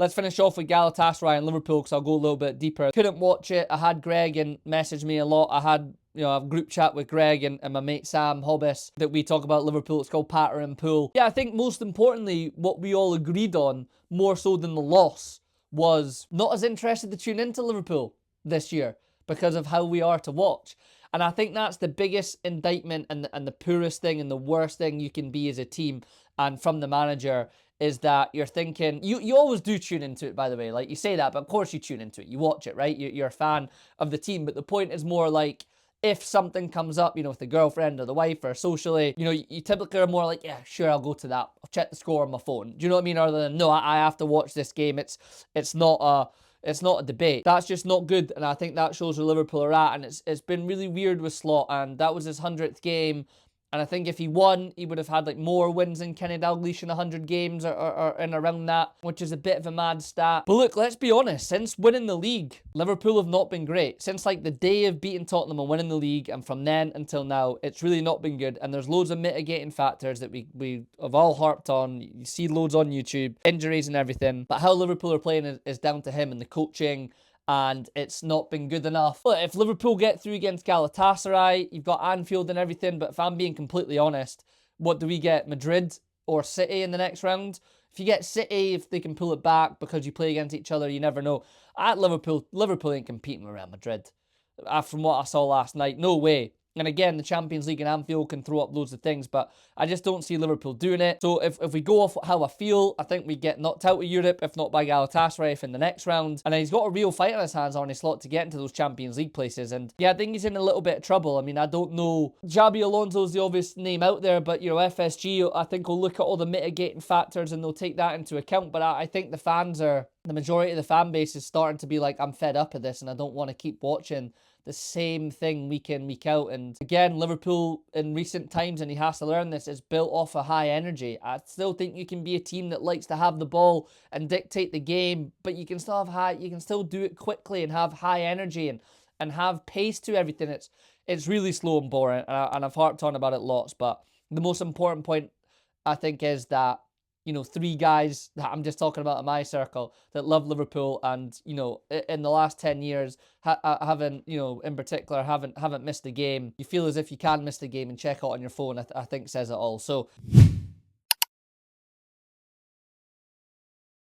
let's finish off with Galatasaray and Liverpool, because I'll go a little bit deeper. Couldn't watch it. I had Greg and messaged me a lot. I had a group chat with Greg and my mate Sam Hobbis that we talk about Liverpool. It's called Patter and Pull. Yeah, I think most importantly, what we all agreed on, more so than the loss, was not as interested to tune into Liverpool this year because of how we are to watch. And I think that's the biggest indictment and the poorest thing and the worst thing you can be as a team and from the manager, is that you're thinking, you always do tune into it, by the way. Like, you say that, but of course you tune into it. You watch it, right? You're a fan of the team. But the point is more like, if something comes up, with the girlfriend or the wife or socially, you typically are more like, yeah, sure, I'll go to that. I'll check the score on my phone. Do you know what I mean? Rather than, no, I have to watch this game. It's not a debate. That's just not good, and I think that shows where Liverpool are at, and it's been really weird with Slot, and that was his 100th game, and I think if he won, he would have had more wins than Kenny Dalglish in 100 games or in around that, which is a bit of a mad stat. But look, let's be honest, since winning the league, Liverpool have not been great. Since the day of beating Tottenham and winning the league, and from then until now, it's really not been good, and there's loads of mitigating factors that we have all harped on. You see loads on YouTube, injuries and everything, but how Liverpool are playing is down to him and the coaching, and it's not been good enough. But if Liverpool get through against Galatasaray, you've got Anfield and everything, but if I'm being completely honest, what do we get? Madrid or City in the next round? If you get City, if they can pull it back because you play against each other, you never know. At Liverpool ain't competing with Real Madrid. From what I saw last night, no way. And again, the Champions League and Anfield can throw up loads of things, but I just don't see Liverpool doing it. So if we go off how I feel, I think we get knocked out of Europe, if not by Galatasaray, if in the next round. And then he's got a real fight on his hands, Arne Slot, to get into those Champions League places. And yeah, I think he's in a little bit of trouble. I mean, I don't know. Xabi Alonso's the obvious name out there, but, FSG, I think, will look at all the mitigating factors and they'll take that into account. But I think the majority of the fan base is starting to be like, I'm fed up of this and I don't want to keep watching the same thing week in, week out. And again, Liverpool in recent times, and he has to learn this, is built off a high energy. I still think you can be a team that likes to have the ball and dictate the game, but you can still do it quickly and have high energy and have pace to everything. It's really slow and boring, and I've harped on about it lots, but the most important point, I think, is that three guys that I'm just talking about in my circle that love Liverpool and, in the last 10 years haven't, in particular, haven't missed a game. You feel as if you can miss the game and check out on your phone, I think says it all. So